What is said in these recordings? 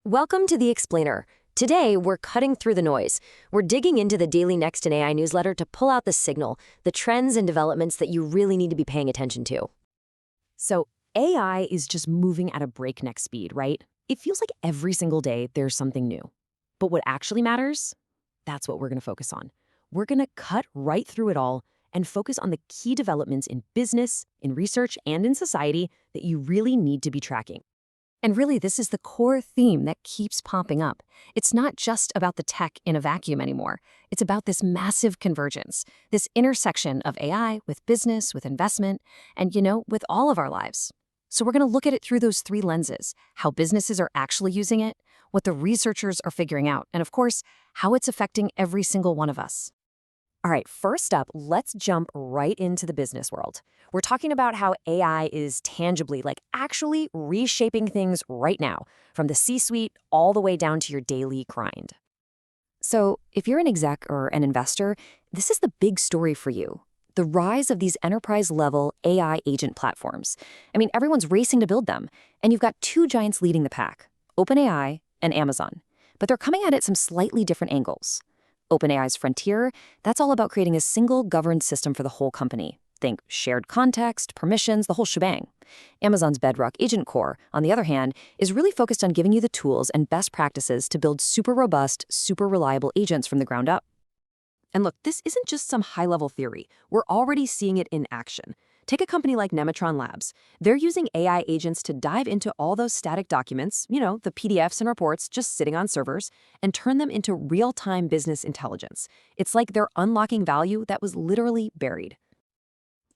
Welcome to The Explainer. Today, we're cutting through the noise. We're digging into the daily Next in AI newsletter to pull out the signal, the trends and developments that you really need to be paying attention to. So AI is just moving at a breakneck speed, right? It feels like every single day there's something new. But what actually matters? That's what we're going to focus on. We're going to cut right through it all and focus on the key developments in business, in research, and in society that you really need to be tracking. And really, this is the core theme that keeps popping up. It's not just about the tech in a vacuum anymore. It's about this massive convergence, this intersection of AI with business, with investment, and, with all of our lives. So we're going to look at it through those three lenses: how businesses are actually using it, what the researchers are figuring out, and of course, how it's affecting every single one of us. All right, first up, let's jump right into the business world. We're talking about how AI is tangibly, actually reshaping things right now, from the C-suite all the way down to your daily grind. So if you're an exec or an investor, this is the big story for you: the rise of these enterprise-level AI agent platforms. Everyone's racing to build them, and you've got two giants leading the pack, OpenAI and Amazon. But they're coming at it some slightly different angles. OpenAI's Frontier, that's all about creating a single governed system for the whole company. Think shared context, permissions, the whole shebang. Amazon's Bedrock Agent Core, on the other hand, is really focused on giving you the tools and best practices to build super robust, super reliable agents from the ground up. And look, this isn't just some high-level theory. We're already seeing it in action. Take a company like Nematron Labs. They're using AI agents to dive into all those static documents, the PDFs and reports just sitting on servers, and turn them into real-time business intelligence. It's like they're unlocking value that was literally buried.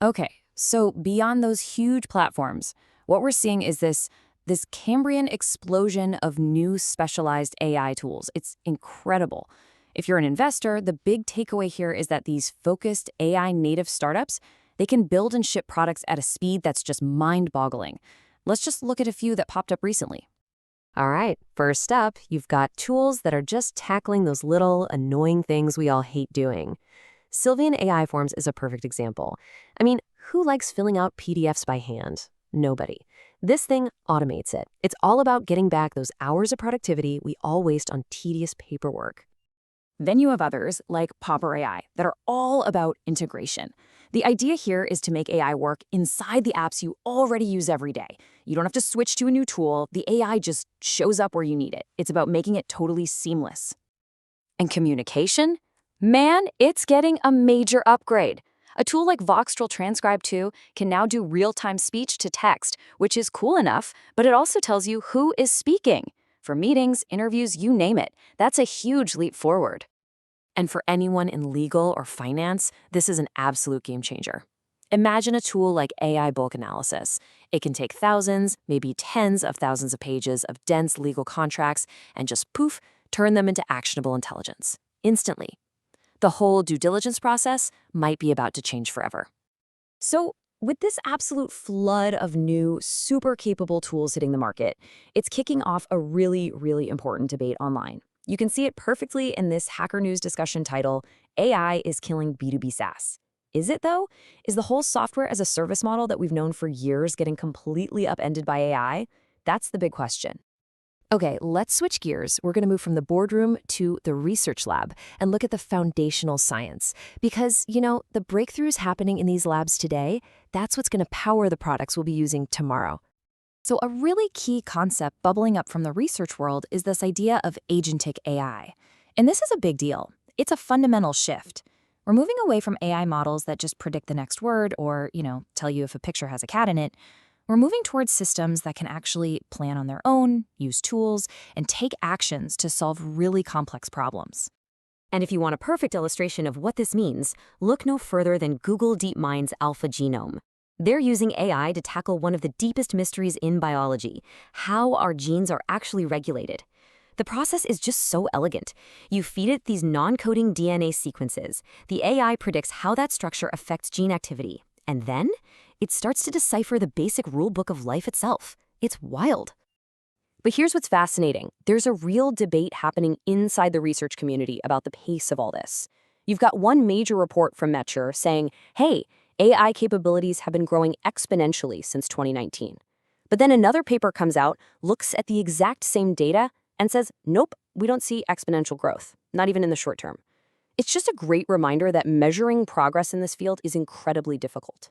Okay, so beyond those huge platforms, what we're seeing is this Cambrian explosion of new specialized AI tools. It's incredible. If you're an investor, the big takeaway here is that these focused AI-native startups, they can build and ship products at a speed that's just mind-boggling. Let's just look at a few that popped up recently. All right, first up, you've got tools that are just tackling those little annoying things we all hate doing. Sylvian AI Forms is a perfect example. Who likes filling out PDFs by hand? Nobody. This thing automates it. It's all about getting back those hours of productivity we all waste on tedious paperwork. Then you have others like Popper AI that are all about integration. The idea here is to make AI work inside the apps you already use every day. You don't have to switch to a new tool. The AI just shows up where you need it. It's about making it totally seamless. And communication? Man, it's getting a major upgrade. A tool like Voxtral Transcribe 2 can now do real-time speech to text, which is cool enough, but it also tells you who is speaking. For meetings, interviews, you name it. That's a huge leap forward. And for anyone in legal or finance, this is an absolute game changer. Imagine a tool like AI bulk analysis. It can take thousands, maybe tens of thousands of pages of dense legal contracts and just poof, turn them into actionable intelligence instantly. The whole due diligence process might be about to change forever. So, with this absolute flood of new, super capable tools hitting the market, it's kicking off a really, really important debate online. You can see it perfectly in this Hacker News discussion title, AI is killing B2B SaaS. Is it, though? Is the whole software as a service model that we've known for years getting completely upended by AI? That's the big question. Okay, let's switch gears. We're going to move from the boardroom to the research lab and look at the foundational science. Because, the breakthroughs happening in these labs today, that's what's going to power the products we'll be using tomorrow. So a really key concept bubbling up from the research world is this idea of agentic AI. And this is a big deal. It's a fundamental shift. We're moving away from AI models that just predict the next word or, tell you if a picture has a cat in it. We're moving towards systems that can actually plan on their own, use tools, and take actions to solve really complex problems. And if you want a perfect illustration of what this means, look no further than Google DeepMind's AlphaGenome. They're using AI to tackle one of the deepest mysteries in biology: how our genes are actually regulated. The process is just so elegant. You feed it these non-coding DNA sequences. The AI predicts how that structure affects gene activity. And then it starts to decipher the basic rule book of life itself. It's wild. But here's what's fascinating. There's a real debate happening inside the research community about the pace of all this. You've got one major report from Metcher saying, hey, AI capabilities have been growing exponentially since 2019. But then another paper comes out, looks at the exact same data, and says, nope, we don't see exponential growth, not even in the short term. It's just a great reminder that measuring progress in this field is incredibly difficult.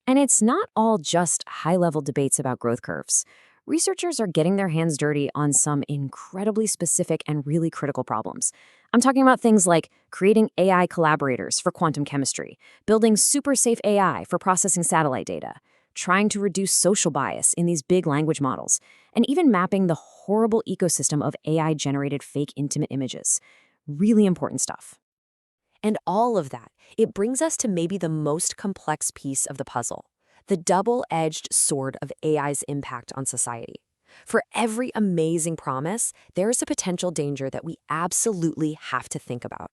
And it's not all just high-level debates about growth curves. Researchers are getting their hands dirty on some incredibly specific and really critical problems. I'm talking about things like creating AI collaborators for quantum chemistry, building super safe AI for processing satellite data, trying to reduce social bias in these big language models, and even mapping the horrible ecosystem of AI-generated fake intimate images. Really important stuff. And all of that, it brings us to maybe the most complex piece of the puzzle, the double-edged sword of AI's impact on society. For every amazing promise, there is a potential danger that we absolutely have to think about.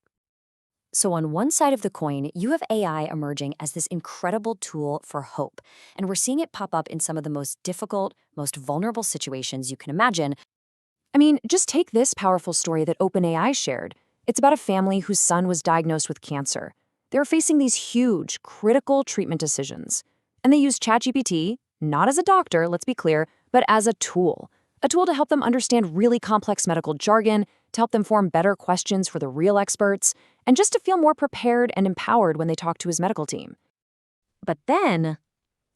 So on one side of the coin, you have AI emerging as this incredible tool for hope, and we're seeing it pop up in some of the most difficult, most vulnerable situations you can imagine. I mean, just take this powerful story that OpenAI shared. It's about a family whose son was diagnosed with cancer. They're facing these huge, critical treatment decisions. And they used ChatGPT, not as a doctor, let's be clear, but as a tool to help them understand really complex medical jargon, to help them form better questions for the real experts, and just to feel more prepared and empowered when they talk to his medical team. But then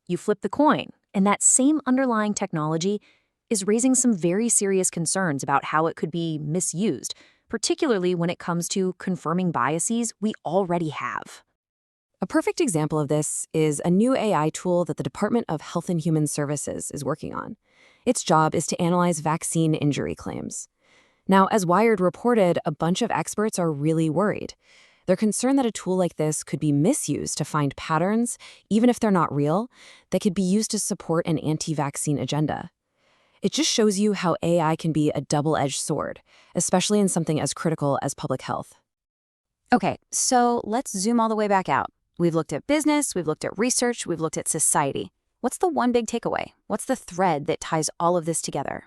you flip the coin, and that same underlying technology is raising some very serious concerns about how it could be misused, particularly when it comes to confirming biases we already have. A perfect example of this is a new AI tool that the Department of Health and Human Services is working on. Its job is to analyze vaccine injury claims. Now, as Wired reported, a bunch of experts are really worried. They're concerned that a tool like this could be misused to find patterns, even if they're not real, that could be used to support an anti-vaccine agenda. It just shows you how AI can be a double-edged sword, especially in something as critical as public health. Okay, so let's zoom all the way back out. We've looked at business, we've looked at research, we've looked at society. What's the one big takeaway? What's the thread that ties all of this together?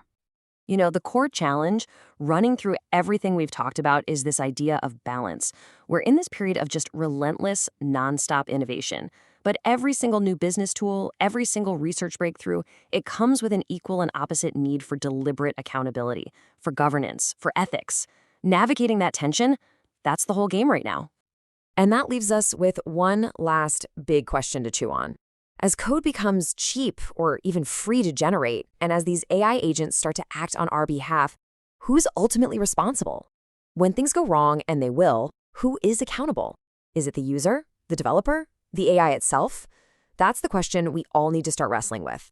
You know, the core challenge running through everything we've talked about is this idea of balance. We're in this period of just relentless, nonstop innovation. But every single new business tool, every single research breakthrough, it comes with an equal and opposite need for deliberate accountability, for governance, for ethics. Navigating that tension, that's the whole game right now. And that leaves us with one last big question to chew on. As code becomes cheap or even free to generate, and as these AI agents start to act on our behalf, who's ultimately responsible? When things go wrong, and they will, who is accountable? Is it the user, the developer, the AI itself? That's the question we all need to start wrestling with.